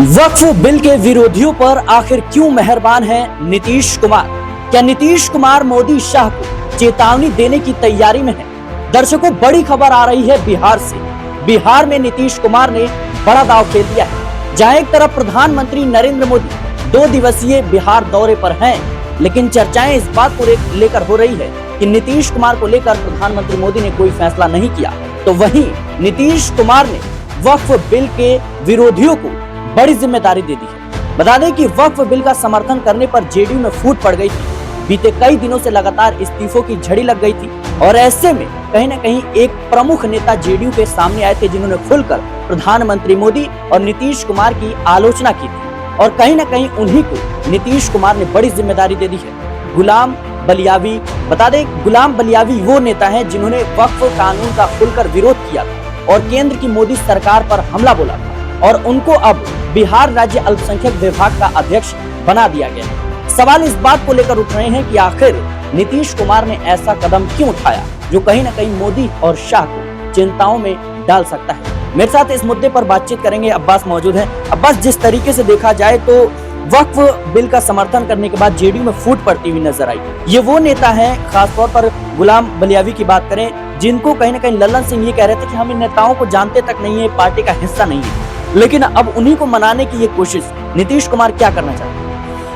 वक्फ bill के विरोधियों पर आखिर क्यों मेहरबान है नीतीश कुमार? क्या नीतीश कुमार मोदी शाह को चेतावनी देने की तैयारी में है? दर्शकों, बड़ी खबर आ रही है बिहार से। बिहार में नीतीश कुमार ने बड़ा दांव खेल दिया है। जहां एक तरफ प्रधानमंत्री नरेंद्र मोदी 2 दिवसीय बिहार दौरे पर हैं, लेकिन चर्चाएं इस बात को लेकर हो रही है कि नीतीश कुमार को लेकर प्रधानमंत्री मोदी ने कोई फैसला नहीं किया। तो वहीं नीतीश कुमार ने वक्फ बिल के विरोधियों को बड़ी जिम्मेदारी दे दी है। बता दें कि वक्फ बिल का समर्थन करने पर जेडीयू में फूट पड़ गई थी। बीते कई दिनों से लगातार इस्तीफों की झड़ी लग गई थी और ऐसे में कहीं न कहीं एक प्रमुख नेता जेडीयू के सामने आए थे, जिन्होंने खुलकर प्रधानमंत्री मोदी और नीतीश कुमार की आलोचना की थी और कहीं न कहीं उन्हीं को नीतीश कुमार ने बड़ी जिम्मेदारी दे दी है। गुलाम बलियावी, बता दें गुलाम बलियावी वो नेता है जिन्होंने वक्फ कानून का खुलकर विरोध किया था और केंद्र की मोदी सरकार पर हमला बोला था और उनको अब बिहार राज्य अल्पसंख्यक विभाग का अध्यक्ष बना दिया गया है। सवाल इस बात को लेकर उठ रहे हैं कि आखिर नीतीश कुमार ने ऐसा कदम क्यों उठाया जो कहीं न कहीं मोदी और शाह को चिंताओं में डाल सकता है। मेरे साथ इस मुद्दे पर बातचीत करेंगे अब्बास मौजूद हैं। अब्बास, जिस तरीके से देखा जाए तो वक्फ बिल का समर्थन करने के बाद जेडीयू में फूट पड़ती हुई नजर आई। ये वो नेता है, खासतौर पर गुलाम बलियावी की बात करें, जिनको कहीं न कहीं लल्लन सिंह ये कह रहे थे कि हम इन नेताओं को जानते तक नहीं है, पार्टी का हिस्सा नहीं है, लेकिन अब उन्हीं को मनाने की ये कोशिश नीतीश कुमार क्या करना चाहते हैं?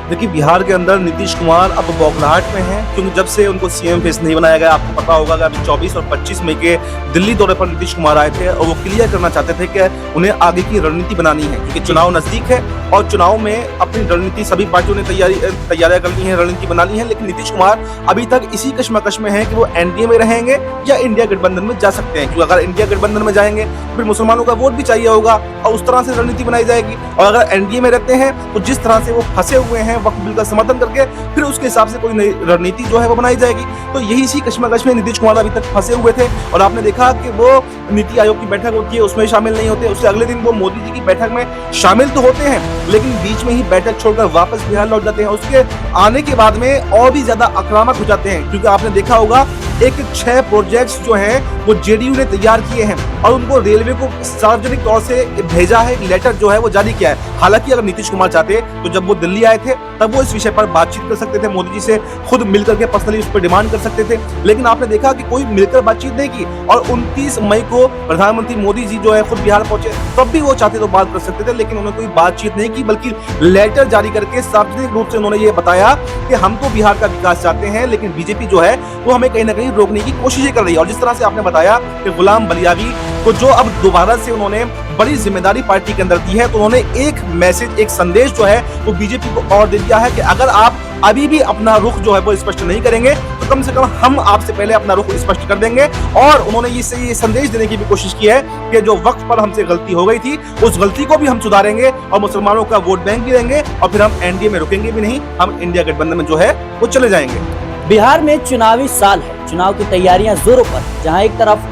देखिए, बिहार के अंदर नीतीश कुमार अब बौखलाहट में हैं, क्योंकि जब से उनको सीएम फेस नहीं बनाया गया, आपको पता होगा कि अभी 24 और 25 मई के दिल्ली दौरे पर नीतीश कुमार आए थे और वो क्लियर करना चाहते थे कि उन्हें आगे की रणनीति बनानी है, क्योंकि चुनाव नजदीक है और चुनाव में अपनी रणनीति सभी पार्टियों ने तैयारियां कर ली है, रणनीति बना ली है। लेकिन नीतीश कुमार अभी तक इसी कश्मकश में है कि वो एनडीए में रहेंगे या इंडिया गठबंधन में जा सकते हैं, क्योंकि अगर इंडिया गठबंधन में जाएंगे फिर मुसलमानों का वोट भी चाहिए होगा और उस तरह से रणनीति बनाई जाएगी, और अगर एनडीए में रहते हैं तो जिस तरह से वो फंसे हुए हैं वक्फ बिल का समर्थन करके, फिर उसके हिसाब से कोई नई रणनीति जो है वो बनाई जाएगी। तो यही इसी कश्मकश में नीतीश कुमार अभी तक फंसे हुए थे और आपने देखा कि वो नीति आयोग की बैठक होती है उसमें शामिल नहीं होते, उससे अगले दिन वो मोदी जी की बैठक में शामिल तो होते हैं लेकिन बीच में ही बैठक छोड़कर वापस बिहार लौट जाते हैं। उसके आने के बाद में और भी ज्यादा आक्रामक हो जाते हैं, क्योंकि आपने देखा होगा 6 प्रोजेक्ट्स जो हैं वो जेडीयू ने तैयार किए हैं और उनको रेलवे को सार्वजनिक तौर से भेजा है, एक लेटर जो है वो जारी किया है। हालांकि अगर नीतीश कुमार चाहते तो जब वो दिल्ली आए थे तब वो इस विषय पर बातचीत कर सकते थे, मोदी जी से खुद मिलकर के पर्सनली उस पर डिमांड कर सकते थे, लेकिन आपने देखा कि कोई मिलकर बातचीत नहीं की और 29 मई को प्रधानमंत्री मोदी जी जो है खुद बिहार पहुंचे, तब भी वो चाहते तो बात कर सकते थे, लेकिन उन्होंने कोई बातचीत नहीं की, बल्कि लेटर जारी करके सार्वजनिक रूप से उन्होंने ये बताया कि हम तो बिहार का विकास चाहते हैं, लेकिन बीजेपी जो है वो हमें कहीं ना कहीं रोकने की कोशिशें कर रही है। और जिस तरह से आपने बताया कि गुलाम बलियावी को जो अब दोबारा से उन्होंने बड़ी जिम्मेदारी पार्टी के अंदर दी है, तो उन्होंने एक मैसेज, एक संदेश जो है वो बीजेपी को और दे दिया है कि अगर आप अभी भी अपना रुख जो है वो स्पष्ट नहीं करेंगे तो कम से कम हम आपसे पहले अपना रुख स्पष्ट कर देंगे। और उन्होंने ये संदेश देने की भी कोशिश की है कि जो वक्त पर हमसे गलती हो गई थी उस गलती को भी हम सुधारेंगे और मुसलमानों का वोट बैंक भी देंगे और फिर हम एनडीए में रुकेंगे भी नहीं, हम इंडिया गठबंधन में जो है वो चले जाएंगे। बिहार में चुनावी साल है, चुनाव की तैयारियां जोरों पर। जहां एक तरफ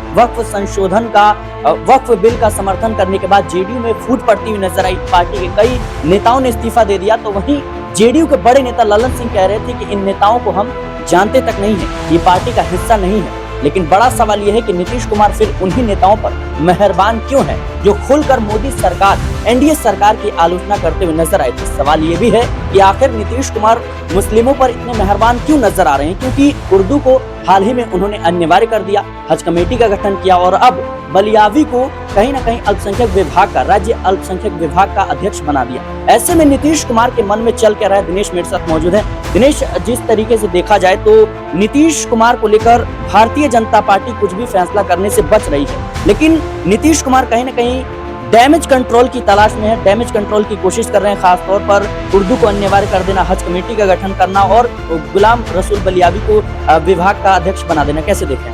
वक्फ बिल का समर्थन करने के बाद जेडीयू में फूट पड़ती हुई नजर आई, पार्टी के कई नेताओं ने इस्तीफा दे दिया, तो वहीं जेडीयू के बड़े नेता लल्लन सिंह कह रहे थे कि इन नेताओं को हम जानते तक नहीं है, ये पार्टी का हिस्सा नहीं है। लेकिन बड़ा सवाल यह है कि नीतीश कुमार फिर उन्हीं नेताओं पर मेहरबान क्यों है जो खुलकर मोदी सरकार, एनडीए सरकार की आलोचना करते हुए नजर आए थे। सवाल ये भी है कि आखिर नीतीश कुमार मुस्लिमों पर इतने मेहरबान क्यों नजर आ रहे हैं, क्योंकि उर्दू को हाल ही में उन्होंने अनिवार्य कर दिया, हज कमेटी का गठन किया और अब बलियावी को कहीं न कहीं अल्पसंख्यक विभाग का, राज्य अल्पसंख्यक विभाग का अध्यक्ष बना दिया। ऐसे में नीतीश कुमार के मन में चल क्या रहा है, दिनेश मेरे साथ मौजूद है। दिनेश, जिस तरीके से देखा जाए तो नीतीश कुमार को लेकर भारतीय जनता पार्टी कुछ भी फैसला करने से बच रही है, लेकिन नीतीश कुमार कहीं न कहीं डैमेज कंट्रोल की तलाश में है, डैमेज कंट्रोल की कोशिश कर रहे हैं, खासतौर पर उर्दू को अनिवार्य कर देना, हज कमेटी का गठन करना और गुलाम रसूल बलियावी को विभाग का अध्यक्ष बना देना। कैसे देखें?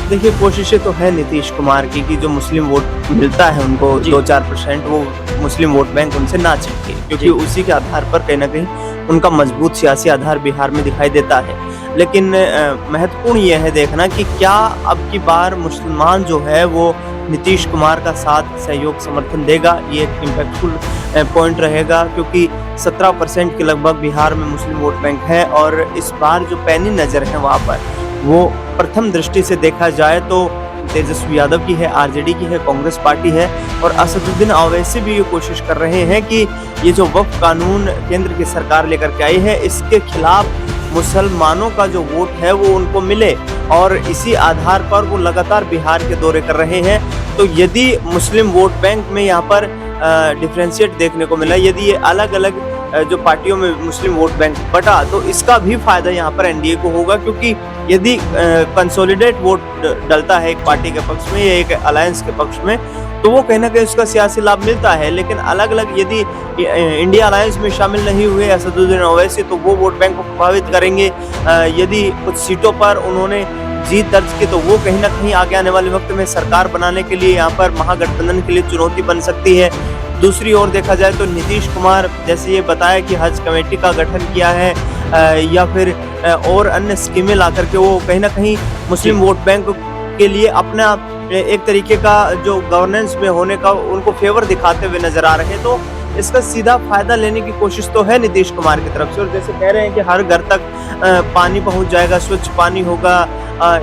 देखिए, कोशिशें तो है नीतीश कुमार की कि जो मुस्लिम वोट मिलता है उनको 2-4% वो मुस्लिम वोट बैंक उनसे ना छीने, क्योंकि उसी के आधार पर कहीं ना कहीं उनका मजबूत सियासी आधार बिहार में दिखाई देता है। लेकिन महत्वपूर्ण यह है देखना कि क्या अब की बार मुसलमान जो है वो नीतीश कुमार का साथ, सहयोग, समर्थन देगा। ये एक इम्पैक्टफुल पॉइंट रहेगा, क्योंकि 17% के लगभग बिहार में मुस्लिम वोट बैंक है और इस बार जो पैनी नज़र है वहाँ पर वो प्रथम दृष्टि से देखा जाए तो तेजस्वी यादव की है, आरजेडी की है, कांग्रेस पार्टी है, और असदुद्दीन ओवैसी भी ये कोशिश कर रहे हैं कि ये जो वक्फ कानून केंद्र की सरकार लेकर के आई है, इसके खिलाफ मुसलमानों का जो वोट है वो उनको मिले, और इसी आधार पर वो लगातार बिहार के दौरे कर रहे हैं। तो यदि मुस्लिम वोट बैंक में यहाँ पर डिफरेंशिएट देखने को मिला, यदि ये अलग अलग जो पार्टियों में मुस्लिम वोट बैंक बटा, तो इसका भी फायदा यहाँ पर एनडीए को होगा, क्योंकि यदि कंसोलिडेट वोट डलता है एक पार्टी के पक्ष में या एक अलायंस के पक्ष में, तो वो कहीं ना कहीं उसका सियासी लाभ मिलता है। लेकिन अलग अलग यदि इंडिया अलायंस में शामिल नहीं हुए असदुद्दीन ओवैसी, तो वो वोट बैंक को प्रभावित करेंगे। यदि कुछ सीटों पर उन्होंने जीत दर्ज की, तो वो कहीं ना कहीं आगे आने वाले वक्त में सरकार बनाने के लिए यहाँ पर महागठबंधन के लिए चुनौती बन सकती है। दूसरी ओर देखा जाए तो नीतीश कुमार जैसे ये बताया कि हज कमेटी का गठन किया है या फिर और अन्य स्कीमें ला करके वो कहीं ना कहीं मुस्लिम वोट बैंक के लिए अपना एक तरीके का जो गवर्नेंस में होने का उनको फेवर दिखाते हुए नजर आ रहे हैं। तो इसका सीधा फायदा लेने की कोशिश तो है नीतीश कुमार की तरफ से, और जैसे कह रहे हैं कि हर घर तक पानी पहुंच जाएगा, स्वच्छ पानी होगा,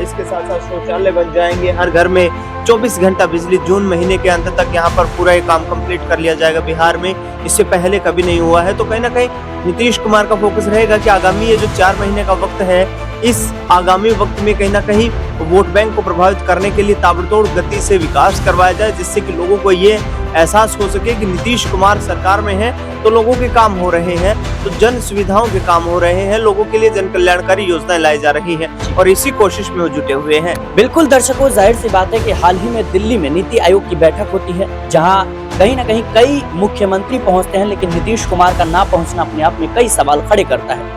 इसके साथ साथ शौचालय बन जाएंगे, हर घर में 24 घंटा बिजली, जून महीने के अंत तक यहाँ पर पूरा ये काम कंप्लीट कर लिया जाएगा बिहार में। इससे पहले कभी नहीं हुआ है। तो कहीं ना कहीं नीतीश कुमार का फोकस रहेगा कि आगामी ये जो 4 महीने का वक्त है, इस आगामी वक्त में कहीं ना कहीं वोट बैंक को प्रभावित करने के लिए ताबड़तोड़ गति से विकास करवाया जाए, जिससे कि लोगों को ये एहसास हो सके कि नीतीश कुमार सरकार में है तो लोगों के काम हो रहे हैं, तो जन सुविधाओं के काम हो रहे हैं, लोगों के लिए जन कल्याणकारी योजनाएं लाई जा रही हैं, और इसी कोशिश में वो जुटे हुए हैं। बिल्कुल दर्शकों, जाहिर सी बात है कि हाल ही में दिल्ली में नीति आयोग की बैठक होती है, जहां कहीं ना कहीं कई मुख्यमंत्री पहुंचते हैं, लेकिन नीतीश कुमार का ना पहुंचना अपने आप में कई सवाल खड़े करता है।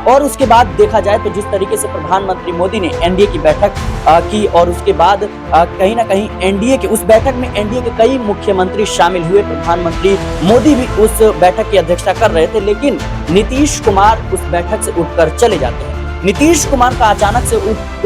और उसके बाद देखा जाए तो जिस तरीके से प्रधानमंत्री मोदी ने एनडीए की बैठक की, और उसके बाद कहीं ना कहीं एनडीए के उस बैठक में एनडीए के कई मुख्यमंत्री शामिल हुए, प्रधानमंत्री मोदी भी उस बैठक की अध्यक्षता कर रहे थे, लेकिन नीतीश कुमार उस बैठक से उठकर चले जाते हैं। नीतीश कुमार का अचानक से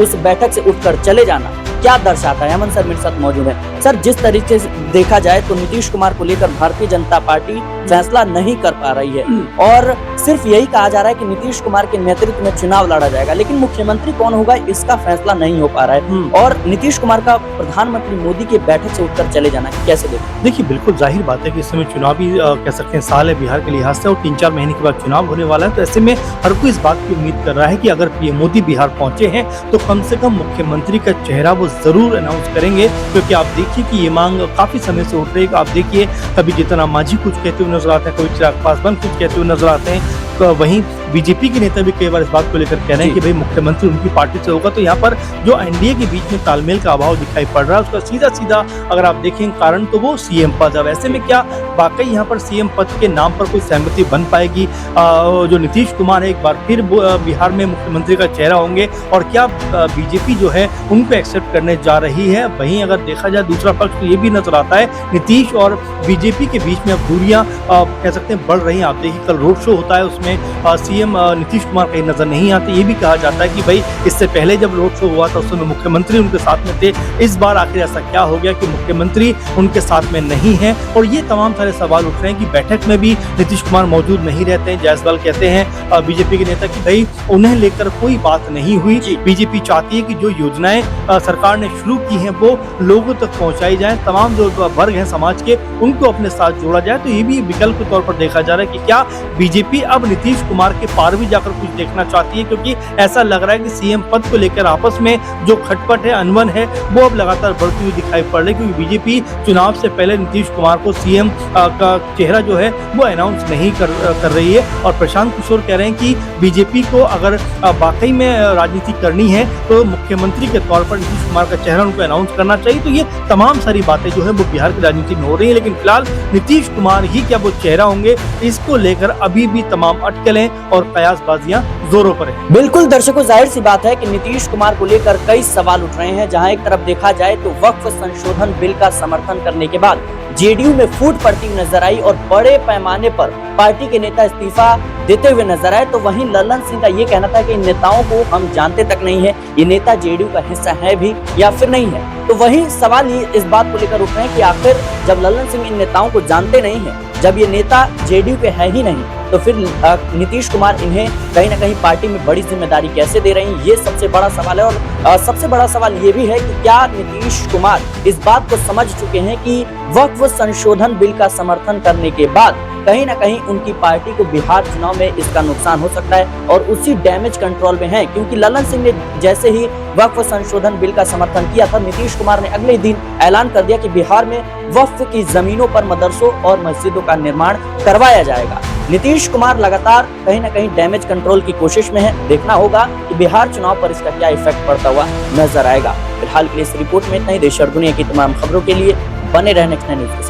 उस बैठक से उठकर चले जाना क्या दर्शाता है? अमन सर मेरे साथ मौजूद है। सर, जिस तरीके से देखा जाए तो नीतीश कुमार को लेकर भारतीय जनता पार्टी फैसला नहीं कर पा रही है, और सिर्फ यही कहा जा रहा है कि नीतीश कुमार के नेतृत्व में चुनाव लड़ा जाएगा, लेकिन मुख्यमंत्री कौन होगा इसका फैसला नहीं हो पा रहा है। और नीतीश कुमार का प्रधानमंत्री मोदी की बैठक से उठकर चले जाना कैसे देखते? देखिए, बिल्कुल जाहिर बात है कि इस समय चुनावी कह सकते हैं साल है बिहार के लिहाज से, और 3-4 महीने के बाद चुनाव होने वाला है। तो ऐसे में हर कोई इस बात की उम्मीद कर रहा है कि अगर पीएम मोदी बिहार पहुंचे हैं तो कम से कम मुख्यमंत्री का चेहरा वो जरूर अनाउंस करेंगे, क्योंकि आप देखिए कि ये मांग काफी समय से उठ रही है। आप देखिए, कभी जीतन राम मांझी कुछ कहते हुए नजर आते हैं, कभी चिराग पासवान कुछ कहते हुए नजर आते हैं, वहीं बीजेपी के नेता भी कई बार इस बात को लेकर कह रहे हैं कि भाई मुख्यमंत्री उनकी पार्टी से होगा। तो यहाँ पर जो एनडीए के बीच में तालमेल का अभाव दिखाई पड़ रहा है, उसका सीधा सीधा अगर आप देखें कारण तो वो सीएम पद है। ऐसे में क्या वाकई यहाँ पर सीएम पद के नाम पर कोई सहमति बन पाएगी? जो नीतीश कुमार है एक बार फिर बिहार में मुख्यमंत्री का चेहरा होंगे, और क्या बीजेपी जो है उनको एक्सेप्ट करने जा रही है? वहीं अगर देखा जाए दूसरा पक्ष तो ये भी नजर आता है नीतीश और बीजेपी के बीच में अब दूरियां कह सकते हैं बढ़ रही हैं। आप देखिए, कल रोड शो होता है, उसमें सीएम नीतीश कुमार कहीं नजर नहीं आते। ये भी कहा जाता है कि भाई इससे पहले जब रोड शो हुआ था उस समय मुख्यमंत्री उनके साथ में थे, इस बार आखिर ऐसा क्या हो गया कि मुख्यमंत्री उनके साथ में नहीं है? और ये तमाम सारे सवाल उठ रहे हैं कि बैठक में भी नीतीश कुमार मौजूद नहीं रहते हैं। जायसवाल कहते हैं बीजेपी के नेता कि भाई उन्हें लेकर कोई बात नहीं हुई, बीजेपी चाहती है कि जो योजनाएं सरकार ने शुरू की हैं वो लोगों तक पहुंचाई जाए, तमाम जो वर्ग हैं समाज के उनको अपने साथ जोड़ा जाए। तो ये भी विकल्प के तौर पर देखा जा रहा है कि क्या बीजेपी अब नीतीश कुमार के पार भी जाकर कुछ देखना चाहती है, क्योंकि ऐसा लग रहा है कि सीएम पद को लेकर आपस में जो खटपट है, अनबन है, वो अब लगातार बढ़ती हुई दिखाई पड़ रही है, क्योंकि बीजेपी चुनाव से पहले नीतीश कुमार को सीएम का चेहरा जो है वो अनाउंस नहीं कर रही है। और प्रशांत किशोर कह रहे हैं कि बीजेपी को अगर वाकई में राजनीति करनी है तो मुख्यमंत्री के तौर पर नीतीश कुमार का चेहरा उनको अनाउंस करना चाहिए। तो ये तमाम सारी बातें जो है वो बिहार की राजनीति में हो रही है, लेकिन फिलहाल नीतीश कुमार ही क्या वो चेहरा होंगे, इसको लेकर अभी भी तमाम अटकलें और कयासबाजियां जोरों पर है। बिल्कुल दर्शकों, जाहिर सी बात है कि नीतीश कुमार को लेकर कई सवाल उठ रहे हैं। जहां एक तरफ देखा जाए तो वक्फ संशोधन बिल का समर्थन करने के बाद जेडीयू में फूट पड़ती हुई नजर आई और बड़े पैमाने पर पार्टी के नेता इस्तीफा देते हुए नजर आए, तो वहीं लल्लन सिंह का ये कहना था कि इन नेताओं को हम जानते तक नहीं है, ये नेता जेडीयू का हिस्सा है भी या फिर नहीं है। तो वहीं सवाल ये इस बात को लेकर उठ रहे हैं कि आखिर जब लल्लन सिंह इन नेताओं को जानते नहीं है, जब ये नेता जेडीयू के है ही नहीं, तो फिर नीतीश कुमार इन्हें कहीं ना कहीं पार्टी में बड़ी जिम्मेदारी कैसे दे रही हैं, ये सबसे बड़ा सवाल है। और सबसे बड़ा सवाल ये भी है कि क्या नीतीश कुमार इस बात को समझ चुके हैं कि वक्फ संशोधन बिल का समर्थन करने के बाद कहीं ना कहीं उनकी पार्टी को बिहार चुनाव में इसका नुकसान हो सकता है, और उसी डैमेज कंट्रोल में है। क्योंकि ललन सिंह ने जैसे ही वक्फ संशोधन बिल का समर्थन किया था, नीतीश कुमार ने अगले दिन ऐलान कर दिया कि बिहार में वक्फ की जमीनों पर मदरसों और मस्जिदों का निर्माण करवाया जाएगा। नीतीश कुमार लगातार कहीं ना कहीं डैमेज कंट्रोल की कोशिश में है। देखना होगा कि बिहार चुनाव पर इसका क्या इफेक्ट पड़ता हुआ नजर आएगा। फिलहाल के लिए इस रिपोर्ट में इतना ही। देश और दुनिया की तमाम खबरों के लिए बने रहने नेक्स्ट न्यूज़।